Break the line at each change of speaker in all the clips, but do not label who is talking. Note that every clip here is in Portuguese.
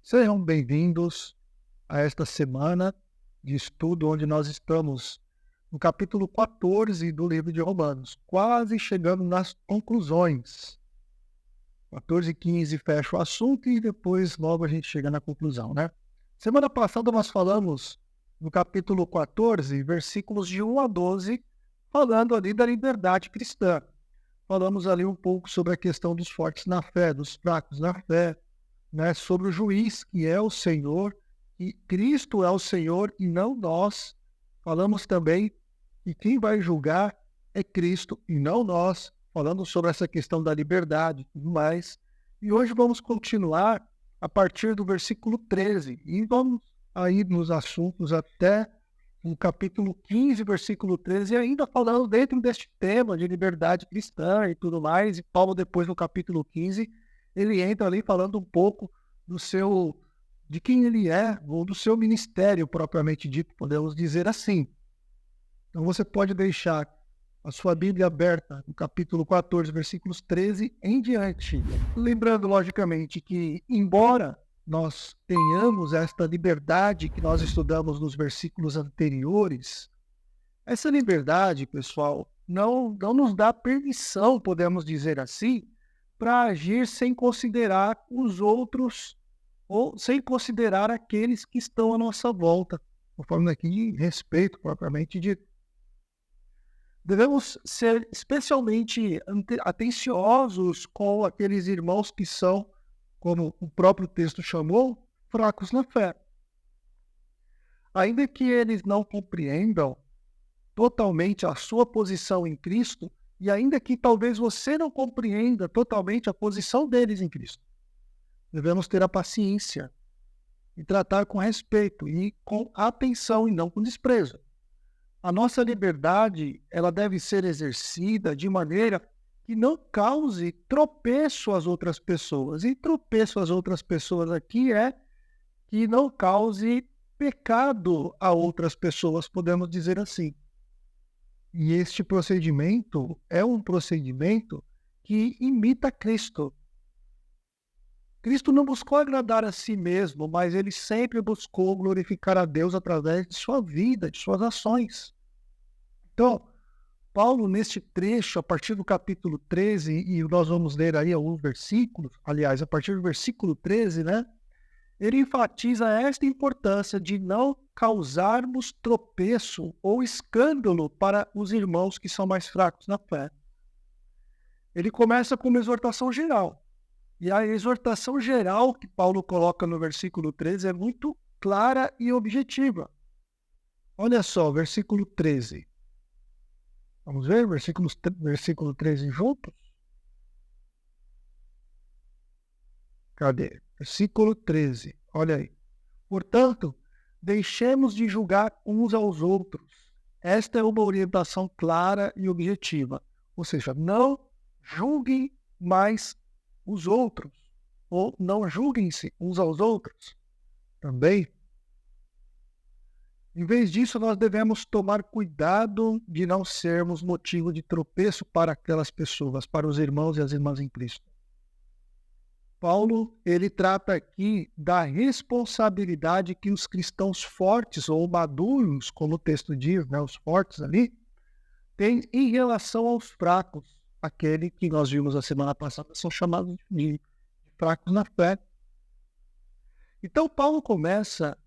Sejam bem-vindos a esta semana de estudo, onde nós estamos no capítulo 14 do livro de Romanos, quase chegando nas conclusões. 14 e 15 fecha o assunto e depois logo a gente chega na conclusão, né? Semana passada nós falamos no capítulo 14, versículos de 1 a 12, falando ali da liberdade cristã. Falamos ali um pouco sobre a questão dos fortes na fé, dos fracos na fé, né, sobre o juiz, que é o Senhor, e Cristo é o Senhor e não nós. Falamos também que quem vai julgar é Cristo e não nós, falando sobre essa questão da liberdade e tudo mais. E hoje vamos continuar a partir do versículo 13 e vamos aí nos assuntos até o capítulo 15, versículo 13, ainda falando dentro deste tema de liberdade cristã e tudo mais. E Paulo depois no capítulo 15 ele entra ali falando um pouco de quem ele é, ou do seu ministério propriamente dito, podemos dizer assim. Então você pode deixar a sua Bíblia aberta no capítulo 14, versículos 13 em diante. Lembrando, logicamente, que embora nós tenhamos esta liberdade que nós estudamos nos versículos anteriores, essa liberdade, pessoal, não nos dá permissão, podemos dizer assim, para agir sem considerar os outros ou sem considerar aqueles que estão à nossa volta, conforme aqui respeito propriamente dito. Devemos ser especialmente atenciosos com aqueles irmãos que são, como o próprio texto chamou, fracos na fé. Ainda que eles não compreendam totalmente a sua posição em Cristo, e ainda que talvez você não compreenda totalmente a posição deles em Cristo, devemos ter a paciência e tratar com respeito e com atenção e não com desprezo. A nossa liberdade, ela deve ser exercida de maneira que não cause tropeço às outras pessoas. E tropeço às outras pessoas aqui é que não cause pecado a outras pessoas, podemos dizer assim. E este procedimento é um procedimento que imita Cristo. Cristo não buscou agradar a si mesmo, mas ele sempre buscou glorificar a Deus através de sua vida, de suas ações. Então, Paulo, neste trecho, a partir do capítulo 13, e nós vamos ler aí alguns versículos, aliás, a partir do versículo 13, né? Ele enfatiza esta importância de não causarmos tropeço ou escândalo para os irmãos que são mais fracos na fé. Ele começa com uma exortação geral. E a exortação geral que Paulo coloca no versículo 13 é muito clara e objetiva. Olha só, versículo 13. Vamos ver versículo 13 juntos? Cadê? Versículo 13. Olha aí. Portanto, deixemos de julgar uns aos outros. Esta é uma orientação clara e objetiva. Ou seja, não julguem mais os outros. Ou não julguem-se uns aos outros. Também. Em vez disso, nós devemos tomar cuidado de não sermos motivo de tropeço para aquelas pessoas, para os irmãos e as irmãs em Cristo. Paulo, ele trata aqui da responsabilidade que os cristãos fortes ou maduros, como o texto diz, né, os fortes ali, têm em relação aos fracos, aquele que nós vimos a semana passada, são chamados de fracos na fé. Então, Paulo começa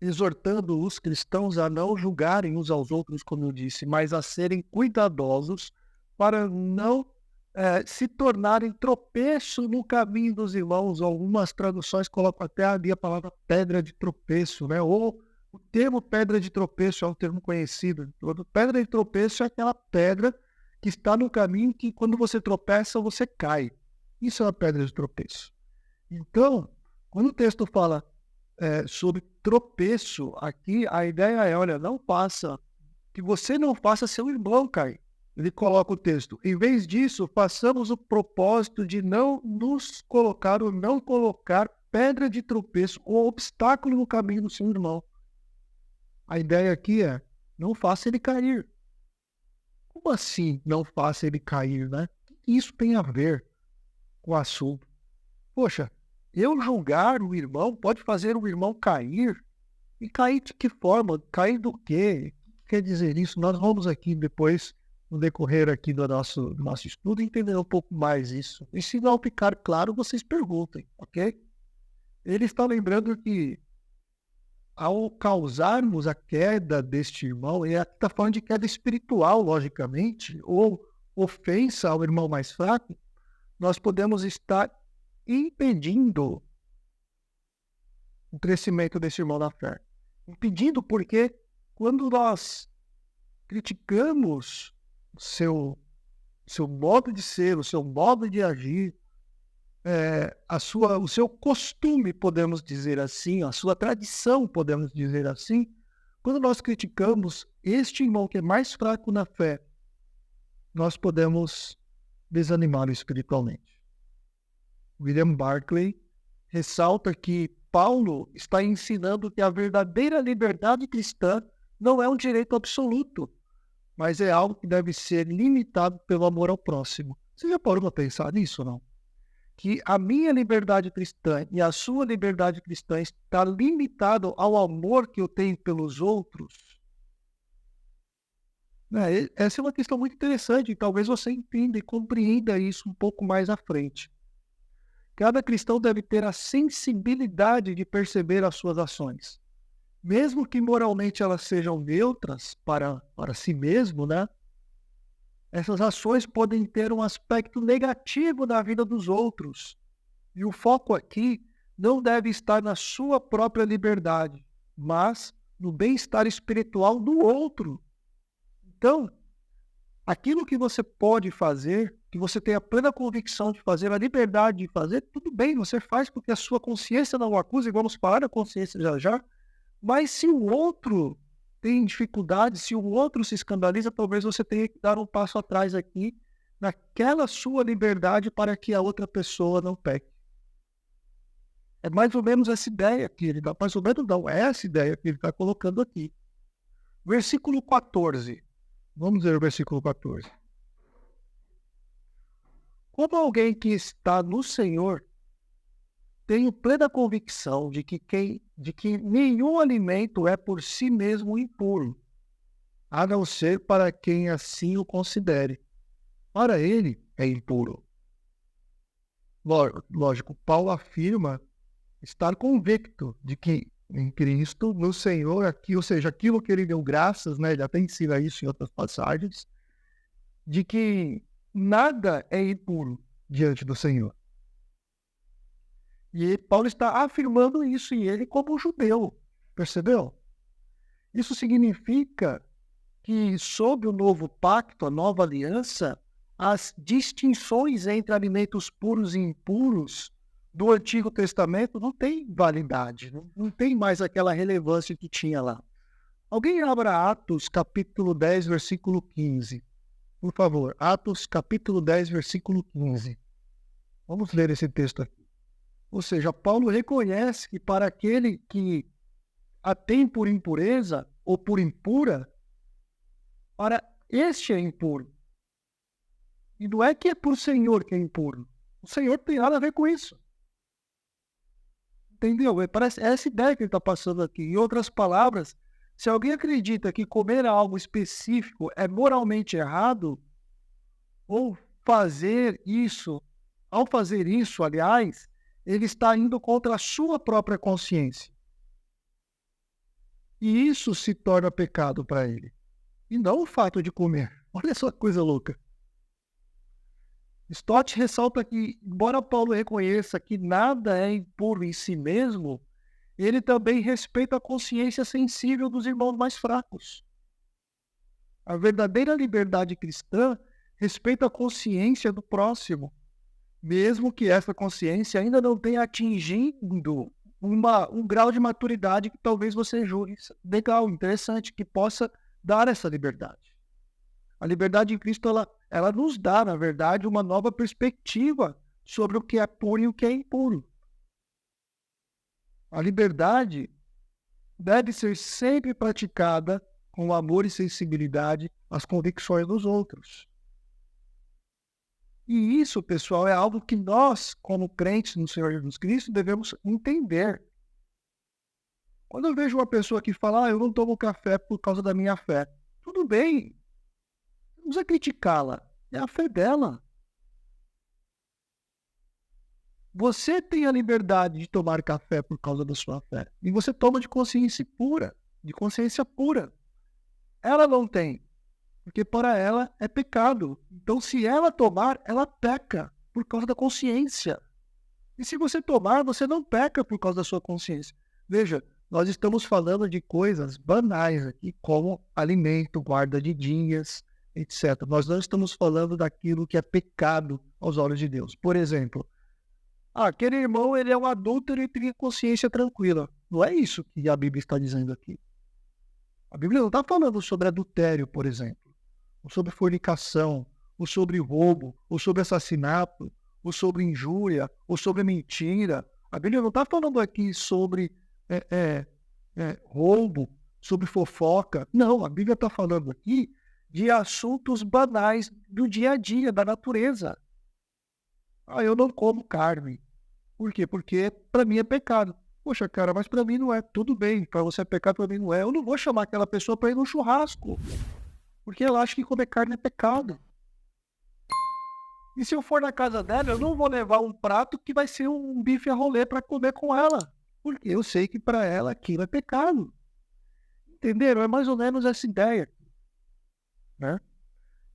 exortando os cristãos a não julgarem uns aos outros, como eu disse, mas a serem cuidadosos para não se tornarem tropeço no caminho dos irmãos. Algumas traduções colocam até ali a palavra pedra de tropeço, né? Ou o termo pedra de tropeço é um termo conhecido. Pedra de tropeço é aquela pedra que está no caminho que quando você tropeça, você cai. Isso é uma pedra de tropeço. Então, quando o texto fala sobre tropeço, aqui a ideia é, olha, que você não faça seu irmão cair. Ele coloca o texto, em vez disso, façamos o propósito de não nos colocar ou não colocar pedra de tropeço ou obstáculo no caminho do seu irmão. A ideia aqui é, não faça ele cair. Como assim não faça ele cair, né? O que isso tem a ver com o assunto? Poxa, eu julgar o irmão pode fazer o irmão cair. E cair de que forma? Cair do quê? O que quer dizer isso? Nós vamos aqui depois, no decorrer aqui do nosso estudo, entender um pouco mais isso. E se não ficar claro, vocês perguntem, ok? Ele está lembrando que ao causarmos a queda deste irmão, ele está falando de queda espiritual, logicamente, ou ofensa ao irmão mais fraco, nós podemos estar impedindo o crescimento desse irmão na fé. Impedindo porque quando nós criticamos o seu modo de ser, o seu modo de agir, o seu costume, podemos dizer assim, a sua tradição, podemos dizer assim, quando nós criticamos este irmão que é mais fraco na fé, nós podemos desanimá-lo espiritualmente. William Barclay ressalta que Paulo está ensinando que a verdadeira liberdade cristã não é um direito absoluto, mas é algo que deve ser limitado pelo amor ao próximo. Você já parou para pensar nisso, não? Que a minha liberdade cristã e a sua liberdade cristã está limitado ao amor que eu tenho pelos outros? Essa é uma questão muito interessante e talvez você entenda e compreenda isso um pouco mais à frente. Cada cristão deve ter a sensibilidade de perceber as suas ações. Mesmo que moralmente elas sejam neutras para si mesmo, né? Essas ações podem ter um aspecto negativo na vida dos outros. E o foco aqui não deve estar na sua própria liberdade, mas no bem-estar espiritual do outro. Então, aquilo que você pode fazer, que você tem a plena convicção de fazer, a liberdade de fazer, tudo bem, você faz porque a sua consciência não o acusa, e vamos falar da consciência já já. Mas se o outro tem dificuldade, se o outro se escandaliza, talvez você tenha que dar um passo atrás aqui, naquela sua liberdade para que a outra pessoa não peque. É mais ou menos essa ideia que ele dá, mais ou menos não, é essa ideia que ele está colocando aqui. Versículo 14. Vamos ver o versículo 14. Como alguém que está no Senhor, tenho plena convicção de que nenhum alimento é por si mesmo impuro, a não ser para quem assim o considere. Para ele é impuro. Lógico, Paulo afirma estar convicto de que em Cristo, no Senhor, aqui, ou seja, aquilo que ele deu graças, né, ele até ensina isso em outras passagens, de que nada é impuro diante do Senhor. E Paulo está afirmando isso em ele como judeu, percebeu? Isso significa que, sob o novo pacto, a nova aliança, as distinções entre alimentos puros e impuros do Antigo Testamento não têm validade, não tem mais aquela relevância que tinha lá. Alguém abra Atos, capítulo 10, versículo 15. Por favor, Atos, capítulo 10, versículo 15. Vamos ler esse texto aqui. Ou seja, Paulo reconhece que para aquele que a tem por impureza ou por impura, para este é impuro. E não é que é por Senhor que é impuro. O Senhor tem nada a ver com isso. Entendeu? Parece essa ideia que ele está passando aqui. Em outras palavras, se alguém acredita que comer algo específico é moralmente errado, ou ao fazer isso, aliás, ele está indo contra a sua própria consciência. E isso se torna pecado para ele. E não o fato de comer. Olha só que coisa louca. Stott ressalta que, embora Paulo reconheça que nada é impuro em si mesmo, ele também respeita a consciência sensível dos irmãos mais fracos. A verdadeira liberdade cristã respeita a consciência do próximo, mesmo que essa consciência ainda não tenha atingido um grau de maturidade que talvez você julgue legal, interessante, que possa dar essa liberdade. A liberdade em Cristo, ela nos dá, na verdade, uma nova perspectiva sobre o que é puro e o que é impuro. A liberdade deve ser sempre praticada com amor e sensibilidade às convicções dos outros. E isso, pessoal, é algo que nós, como crentes no Senhor Jesus Cristo, devemos entender. Quando eu vejo uma pessoa que fala, eu não tomo café por causa da minha fé, tudo bem, não precisa criticá-la, é a fé dela. Você tem a liberdade de tomar café por causa da sua fé, e você toma de consciência pura, de consciência pura. Ela não tem, porque para ela é pecado. Então, se ela tomar, ela peca por causa da consciência. E se você tomar, você não peca por causa da sua consciência. Veja, nós estamos falando de coisas banais aqui, como alimento, guarda de dias, etc. Nós não estamos falando daquilo que é pecado aos olhos de Deus. Por exemplo, aquele irmão, ele é um adúltero e tem consciência tranquila. Não é isso que a Bíblia está dizendo aqui. A Bíblia não está falando sobre adultério, por exemplo, ou sobre fornicação, ou sobre roubo, ou sobre assassinato, ou sobre injúria, ou sobre mentira. A Bíblia não está falando aqui sobre roubo, sobre fofoca. Não, a Bíblia está falando aqui de assuntos banais do dia a dia, da natureza. Eu não como carne. Por quê? Porque para mim é pecado. Poxa, cara, mas para mim não é. Tudo bem, para você é pecado, para mim não é. Eu não vou chamar aquela pessoa para ir no churrasco, porque ela acha que comer carne é pecado. E se eu for na casa dela, eu não vou levar um prato que vai ser um bife a rolê para comer com ela, porque eu sei que para ela aquilo é pecado. Entenderam? É mais ou menos essa ideia, né?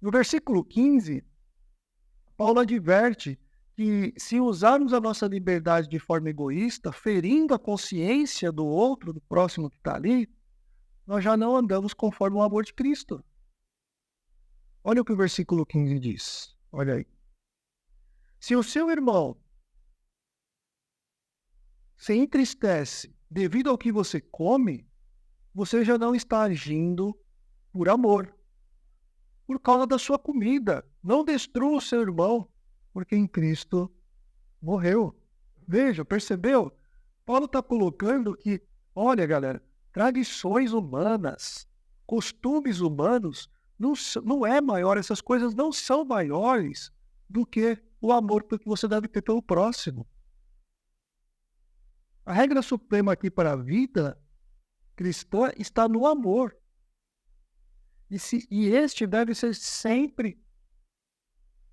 No versículo 15, Paulo adverte que se usarmos a nossa liberdade de forma egoísta, ferindo a consciência do outro, do próximo que está ali, nós já não andamos conforme o amor de Cristo. Olha o que o versículo 15 diz. Olha aí. Se o seu irmão se entristece devido ao que você come, você já não está agindo por amor, por causa da sua comida. Não destrua o seu irmão, porque em Cristo morreu. Veja, percebeu? Paulo está colocando que, olha, galera, tradições humanas, costumes humanos, não é maior, essas coisas não são maiores do que o amor que você deve ter pelo próximo. A regra suprema aqui para a vida cristã está no amor. E este deve ser sempre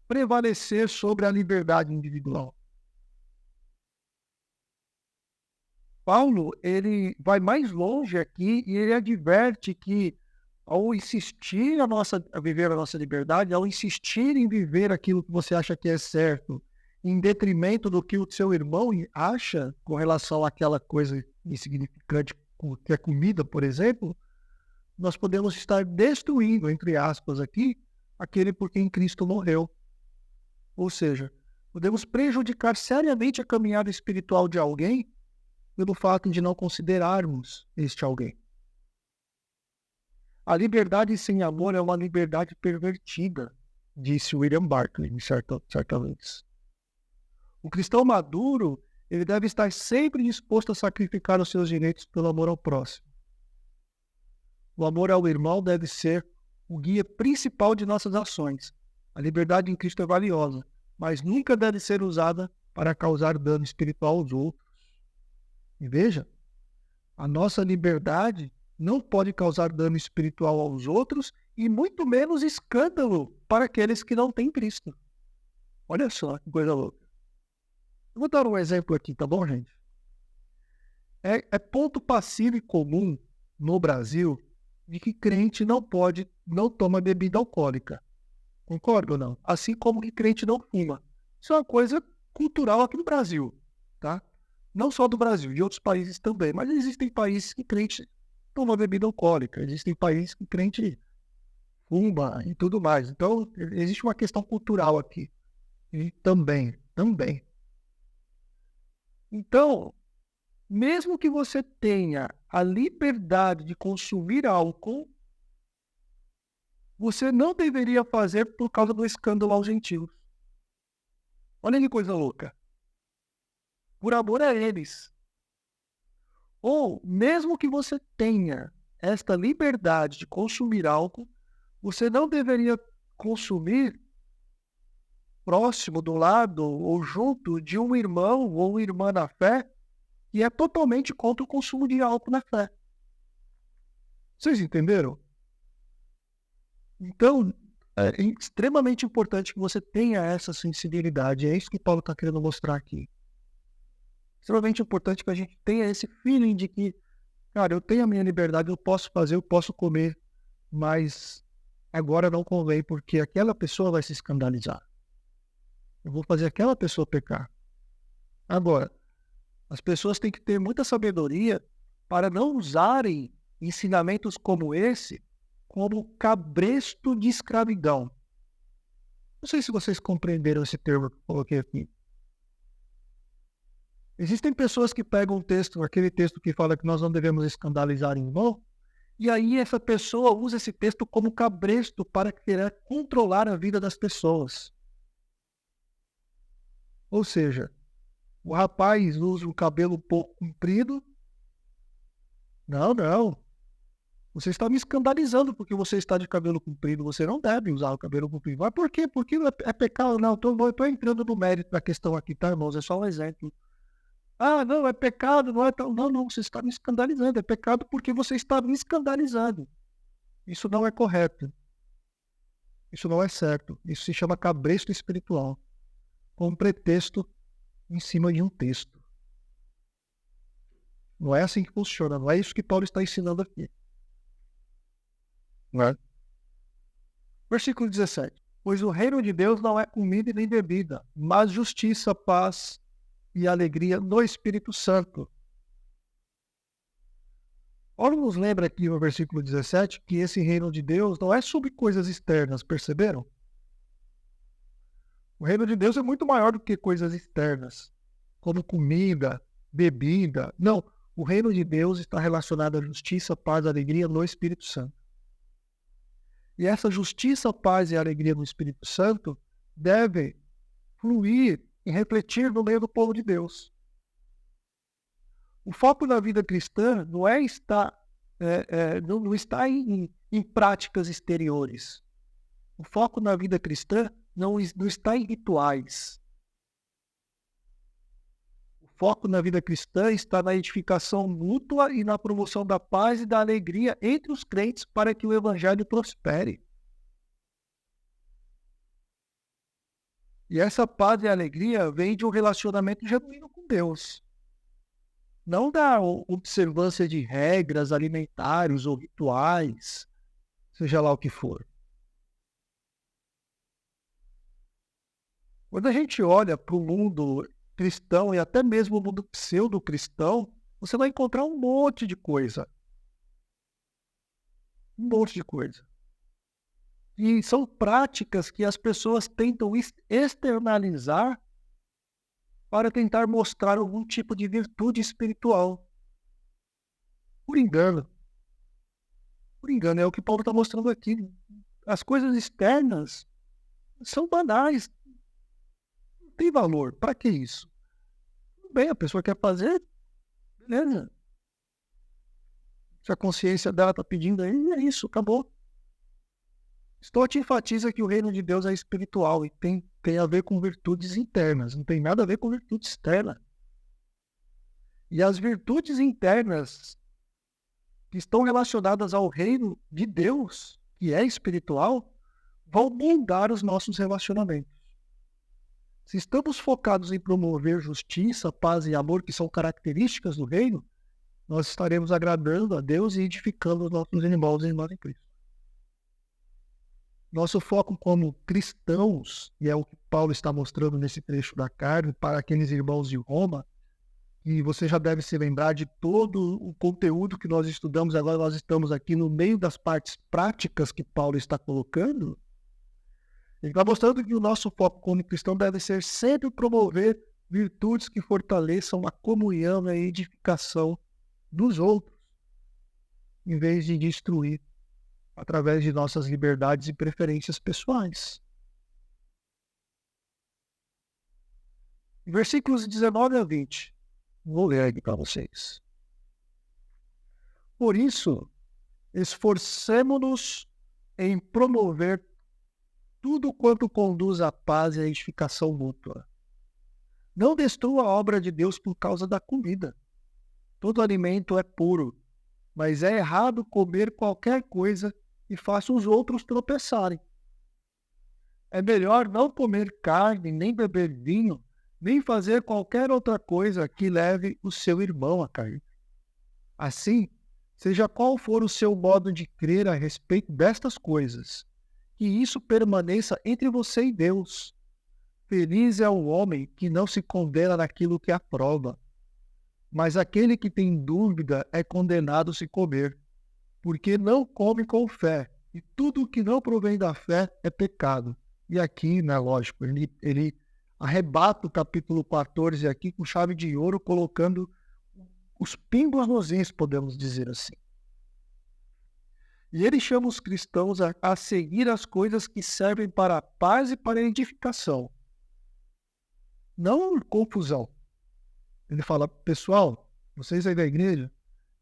prevalecer sobre a liberdade individual. Paulo, ele vai mais longe aqui e ele adverte que ao insistir a viver a nossa liberdade, ao insistir em viver aquilo que você acha que é certo, em detrimento do que o seu irmão acha com relação àquela coisa insignificante que é comida, por exemplo, nós podemos estar destruindo, entre aspas aqui, aquele por quem Cristo morreu. Ou seja, podemos prejudicar seriamente a caminhada espiritual de alguém pelo fato de não considerarmos este alguém. A liberdade sem amor é uma liberdade pervertida, disse William Barclay, certa vez. O cristão maduro, ele deve estar sempre disposto a sacrificar os seus direitos pelo amor ao próximo. O amor ao irmão deve ser o guia principal de nossas ações. A liberdade em Cristo é valiosa, mas nunca deve ser usada para causar dano espiritual aos outros. E veja, a nossa liberdade não pode causar dano espiritual aos outros e muito menos escândalo para aqueles que não têm Cristo. Olha só que coisa louca. Eu vou dar um exemplo aqui, tá bom, gente? É ponto passivo e comum no Brasil de que crente não toma bebida alcoólica. Concorda ou não? Assim como que crente não fuma. Isso é uma coisa cultural aqui no Brasil, tá? Não só do Brasil, de outros países também. Mas existem países que crente toma bebida alcoólica. Existem países que crente fuma e tudo mais. Então, existe uma questão cultural aqui. E também. Então, mesmo que você tenha a liberdade de consumir álcool, você não deveria fazer por causa do escândalo aos gentios. Olha que coisa louca. Por amor a eles. Ou, mesmo que você tenha esta liberdade de consumir álcool, você não deveria consumir próximo, do lado ou junto de um irmão ou uma irmã na fé que é totalmente contra o consumo de álcool na fé. Vocês entenderam? Então, é extremamente importante que você tenha essa sensibilidade. É isso que Paulo está querendo mostrar aqui. Extremamente importante que a gente tenha esse feeling de que, cara, eu tenho a minha liberdade, eu posso fazer, eu posso comer, mas agora não convém, porque aquela pessoa vai se escandalizar. Eu vou fazer aquela pessoa pecar. Agora, as pessoas têm que ter muita sabedoria para não usarem ensinamentos como esse como cabresto de escravidão. Não sei se vocês compreenderam esse termo que eu coloquei aqui. Existem pessoas que pegam um texto, aquele texto que fala que nós não devemos escandalizar o irmão, e aí essa pessoa usa esse texto como cabresto para querer controlar a vida das pessoas. Ou seja, o rapaz usa o cabelo um pouco comprido. Não. Você está me escandalizando porque você está de cabelo comprido. Você não deve usar o cabelo comprido. Mas por quê? Porque é pecado? Não, eu estou entrando no mérito da questão aqui, tá, irmãos? É só um exemplo. Ah, não, é pecado, não é tal. Não, você está me escandalizando. É pecado porque você está me escandalizando. Isso não é correto. Isso não é certo. Isso se chama cabresto espiritual. Com um pretexto em cima de um texto. Não é assim que funciona. Não é isso que Paulo está ensinando aqui. Não é? Versículo 17. Pois o reino de Deus não é comida e nem bebida, mas justiça, paz e alegria no Espírito Santo. Paulo nos lembra aqui no versículo 17 que esse reino de Deus não é sobre coisas externas, perceberam? O reino de Deus é muito maior do que coisas externas, como comida, bebida. Não, o reino de Deus está relacionado à justiça, paz e alegria no Espírito Santo. E essa justiça, paz e alegria no Espírito Santo deve fluir e refletir no meio do povo de Deus. O foco da vida cristã não é estar, não está em práticas exteriores. O foco na vida cristã não está em rituais. O foco na vida cristã está na edificação mútua e na promoção da paz e da alegria entre os crentes para que o evangelho prospere. E essa paz e alegria vem de um relacionamento genuíno com Deus. Não da observância de regras alimentares ou rituais, seja lá o que for. Quando a gente olha para o mundo cristão e até mesmo o mundo pseudo-cristão, você vai encontrar um monte de coisa. Um monte de coisa. E são práticas que as pessoas tentam externalizar para tentar mostrar algum tipo de virtude espiritual. Por engano. Por engano, é o que Paulo está mostrando aqui. As coisas externas são banais. Não tem valor. Para que isso? Tudo bem, a pessoa quer fazer, beleza. Se a consciência dela está pedindo aí, é isso, acabou. Stott enfatiza que o reino de Deus é espiritual e tem a ver com virtudes internas, não tem nada a ver com virtude externa. E as virtudes internas que estão relacionadas ao reino de Deus, que é espiritual, vão moldar os nossos relacionamentos. Se estamos focados em promover justiça, paz e amor, que são características do reino, nós estaremos agradando a Deus e edificando os nossos irmãos e irmãs em Cristo. Nosso foco como cristãos, e é o que Paulo está mostrando nesse trecho da carne, para aqueles irmãos de Roma, e você já deve se lembrar de todo o conteúdo que nós estudamos, agora nós estamos aqui no meio das partes práticas que Paulo está colocando. Ele está mostrando que o nosso foco como cristão deve ser sempre promover virtudes que fortaleçam a comunhão e a edificação dos outros, em vez de destruir através de nossas liberdades e preferências pessoais. Versículos 19 a 20. Vou ler aqui para vocês. Por isso, esforcemo-nos em promover tudo quanto conduz à paz e à edificação mútua. Não destrua a obra de Deus por causa da comida. Todo alimento é puro, mas é errado comer qualquer coisa que faça os outros tropeçarem. É melhor não comer carne, nem beber vinho, nem fazer qualquer outra coisa que leve o seu irmão a cair. Assim, seja qual for o seu modo de crer a respeito destas coisas, que isso permaneça entre você e Deus. Feliz é o homem que não se condena naquilo que aprova, mas aquele que tem dúvida é condenado se comer, porque não come com fé, e tudo o que não provém da fé é pecado. E aqui, né, lógico, ele arrebata o capítulo 14 aqui com chave de ouro, colocando os pingos nos is, podemos dizer assim. E ele chama os cristãos a seguir as coisas que servem para a paz e para a edificação, não confusão. Ele fala, pessoal, vocês aí da igreja,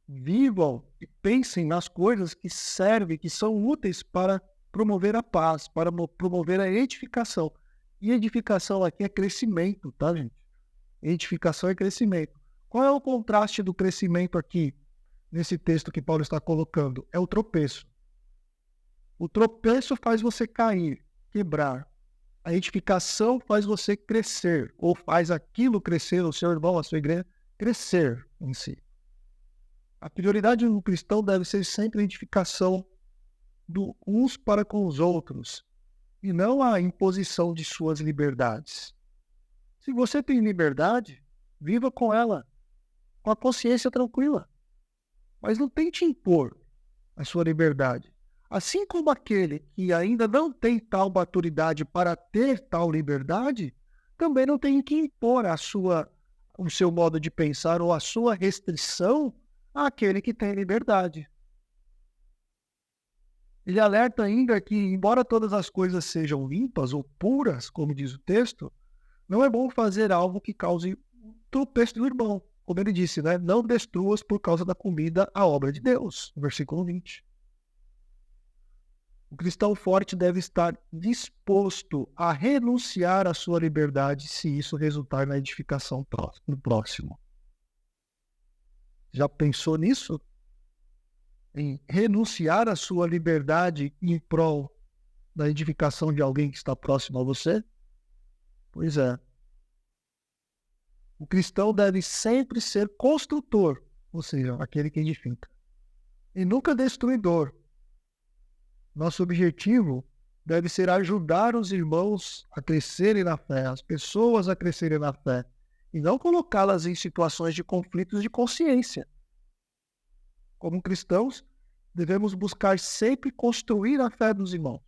vivam e pensem nas coisas que servem, que são úteis para promover a paz, para promover a edificação. E edificação aqui é crescimento, tá, gente? Edificação é crescimento. Qual é o contraste do crescimento aqui, nesse texto que Paulo está colocando? É o tropeço. O tropeço faz você cair, quebrar. A edificação faz você crescer, ou faz aquilo crescer, o seu irmão, a sua igreja, crescer em si. A prioridade do cristão deve ser sempre a edificação uns para com os outros, e não a imposição de suas liberdades. Se você tem liberdade, viva com ela, com a consciência tranquila. Mas não tente impor a sua liberdade. Assim como aquele que ainda não tem tal maturidade para ter tal liberdade, também não tem que impor o seu modo de pensar ou a sua restrição àquele que tem liberdade. Ele alerta ainda que, embora todas as coisas sejam limpas ou puras, como diz o texto, não é bom fazer algo que cause tropeço do irmão. Como ele disse, né? Não destruas por causa da comida a obra de Deus. Versículo 20. O cristão forte deve estar disposto a renunciar à sua liberdade se isso resultar na edificação do próximo. Já pensou nisso? Em renunciar à sua liberdade em prol da edificação de alguém que está próximo a você? Pois é. O cristão deve sempre ser construtor, ou seja, aquele que edifica, e nunca destruidor. Nosso objetivo deve ser ajudar os irmãos a crescerem na fé, as pessoas a crescerem na fé, e não colocá-las em situações de conflitos de consciência. Como cristãos, devemos buscar sempre construir a fé dos irmãos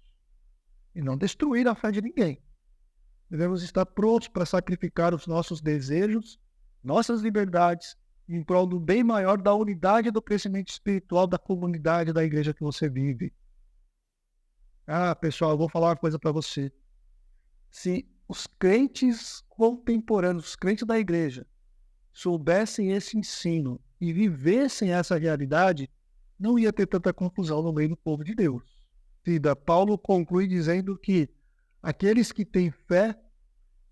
e não destruir a fé de ninguém. Devemos estar prontos para sacrificar os nossos desejos, nossas liberdades, em prol do bem maior da unidade e do crescimento espiritual da comunidade da igreja que você vive. Ah, pessoal, eu vou falar uma coisa para você. Se os crentes contemporâneos, os crentes da igreja, soubessem esse ensino e vivessem essa realidade, não ia ter tanta confusão no meio do povo de Deus. Paulo conclui dizendo que aqueles que têm fé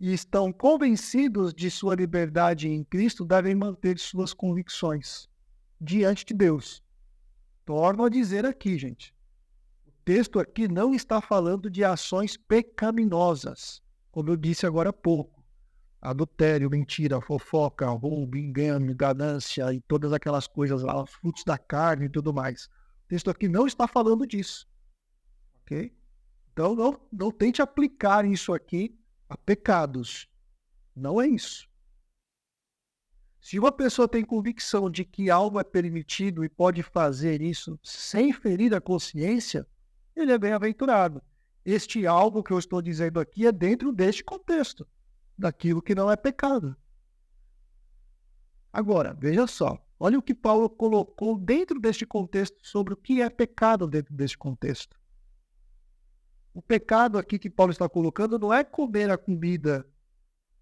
e estão convencidos de sua liberdade em Cristo devem manter suas convicções diante de Deus. Torno a dizer aqui, gente, o texto aqui não está falando de ações pecaminosas, como eu disse agora há pouco. Adultério, mentira, fofoca, roubo, engano, ganância e todas aquelas coisas lá, os frutos da carne e tudo mais. O texto aqui não está falando disso. Ok? Então não tente aplicar isso aqui a pecados. Não é isso. Se uma pessoa tem convicção de que algo é permitido e pode fazer isso sem ferir a consciência, ele é bem-aventurado. Este algo que eu estou dizendo aqui é dentro deste contexto, daquilo que não é pecado. Agora, veja só, olha o que Paulo colocou dentro deste contexto sobre o que é pecado dentro deste contexto. O pecado aqui que Paulo está colocando não é comer a comida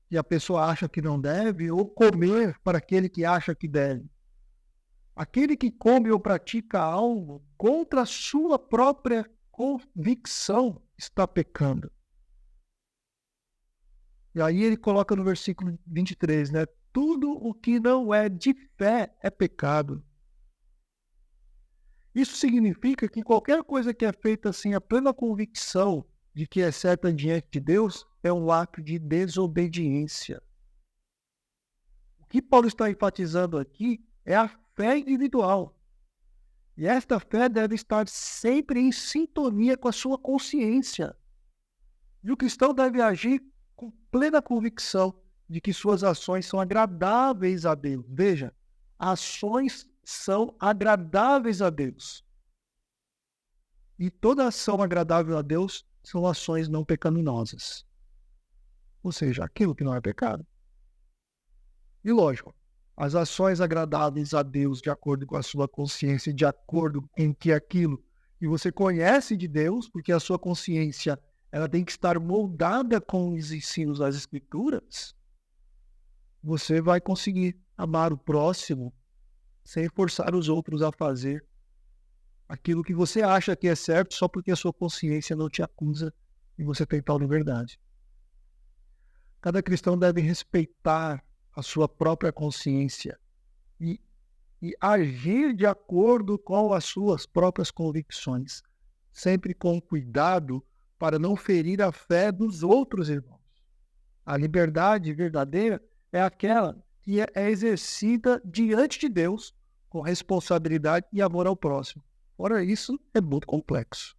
que a pessoa acha que não deve ou comer para aquele que acha que deve. Aquele que come ou pratica algo contra a sua própria convicção está pecando. E aí ele coloca no versículo 23, né? Tudo o que não é de fé é pecado. Isso significa que qualquer coisa que é feita assim, a plena convicção de que é certa diante de Deus, é um ato de desobediência. O que Paulo está enfatizando aqui é a fé individual. E esta fé deve estar sempre em sintonia com a sua consciência. E o cristão deve agir com plena convicção de que suas ações são agradáveis a Deus. Veja, ações são agradáveis a Deus. E toda ação agradável a Deus são ações não pecaminosas. Ou seja, aquilo que não é pecado. E lógico, as ações agradáveis a Deus de acordo com a sua consciência, de acordo com que aquilo que você conhece de Deus, porque a sua consciência ela tem que estar moldada com os ensinos das Escrituras, você vai conseguir amar o próximo sem forçar os outros a fazer aquilo que você acha que é certo só porque a sua consciência não te acusa e você tem tal liberdade. Cada cristão deve respeitar a sua própria consciência e agir de acordo com as suas próprias convicções, sempre com cuidado para não ferir a fé dos outros irmãos. A liberdade verdadeira é aquela que é exercida diante de Deus com responsabilidade e amor ao próximo. Ora, isso é muito complexo.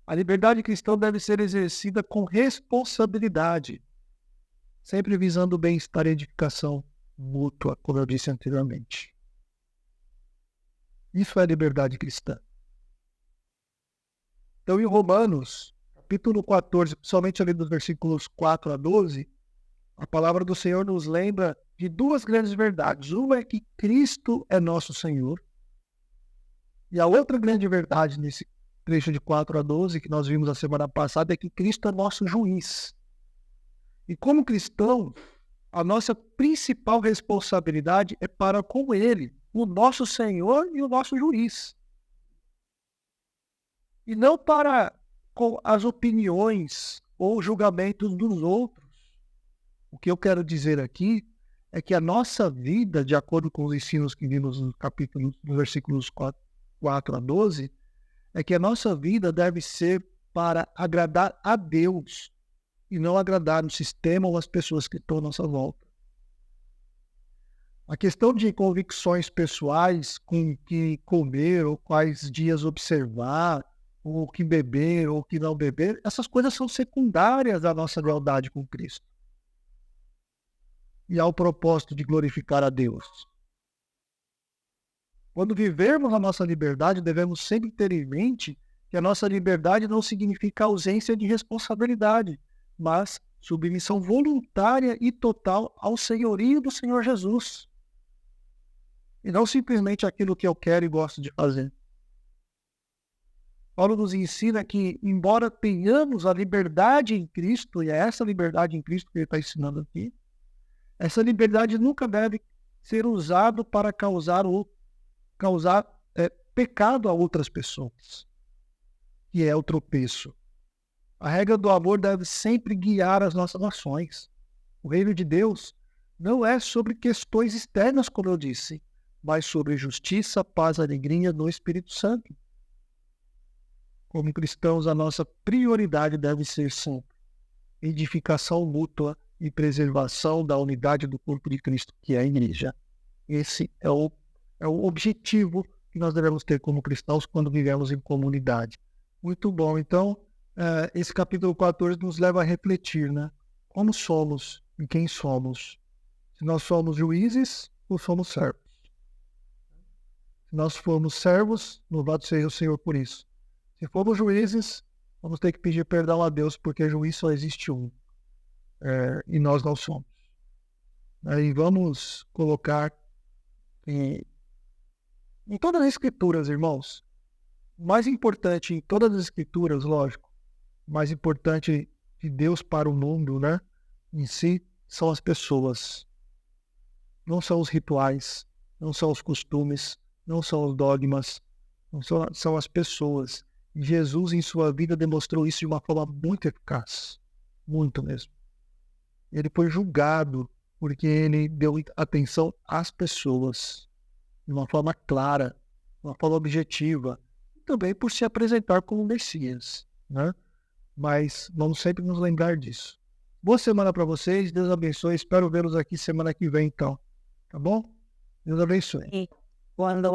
A liberdade cristã deve ser exercida com responsabilidade, sempre visando o bem-estar e edificação mútua, como eu disse anteriormente. Isso é liberdade cristã. Então, em Romanos, capítulo 14, principalmente ali dos versículos 4 a 12, a palavra do Senhor nos lembra de duas grandes verdades. Uma é que Cristo é nosso Senhor. E a outra grande verdade nesse trecho de 4 a 12, que nós vimos a semana passada, é que Cristo é nosso juiz. E como cristão, a nossa principal responsabilidade é para com Ele, o nosso Senhor e o nosso juiz. E não para com as opiniões ou julgamentos dos outros. O que eu quero dizer aqui é que a nossa vida, de acordo com os ensinos que vimos no capítulo, nos versículos 4 a 12, é que a nossa vida deve ser para agradar a Deus e não agradar o sistema ou as pessoas que estão à nossa volta. A questão de convicções pessoais, com que comer, ou quais dias observar, ou o que beber, ou o que não beber, essas coisas são secundárias à nossa lealdade com Cristo e ao propósito de glorificar a Deus. Quando vivermos a nossa liberdade, devemos sempre ter em mente que a nossa liberdade não significa ausência de responsabilidade, mas submissão voluntária e total ao senhorio do Senhor Jesus. E não simplesmente aquilo que eu quero e gosto de fazer. Paulo nos ensina que, embora tenhamos a liberdade em Cristo, e é essa liberdade em Cristo que ele está ensinando aqui, essa liberdade nunca deve ser usada para causar pecado a outras pessoas, que é o tropeço. A regra do amor deve sempre guiar as nossas ações. O reino de Deus não é sobre questões externas, como eu disse, mas sobre justiça, paz, alegria no Espírito Santo. Como cristãos, a nossa prioridade deve ser sempre edificação mútua e preservação da unidade do corpo de Cristo, que é a igreja. Esse é o objetivo que nós devemos ter como cristãos quando vivemos em comunidade. Muito bom. Então, esse capítulo 14 nos leva a refletir, né? Como somos e quem somos. Se nós somos juízes ou somos servos. Se nós formos servos, louvado seja o Senhor por isso. Se formos juízes, vamos ter que pedir perdão a Deus, porque juiz só existe um. E nós não somos. E vamos colocar em todas as escrituras, irmãos, o mais importante em todas as escrituras, lógico, o mais importante de Deus para o mundo, né, em si, são as pessoas. Não são os rituais, não são os costumes, não são os dogmas, não são as pessoas. Jesus, em sua vida, demonstrou isso de uma forma muito eficaz. Muito mesmo. Ele foi julgado porque ele deu atenção às pessoas de uma forma clara, de uma forma objetiva, e também por se apresentar como Messias, né? Mas vamos sempre nos lembrar disso. Boa semana para vocês, Deus abençoe, espero vê-los aqui semana que vem então, tá bom? Deus abençoe.
Y cuando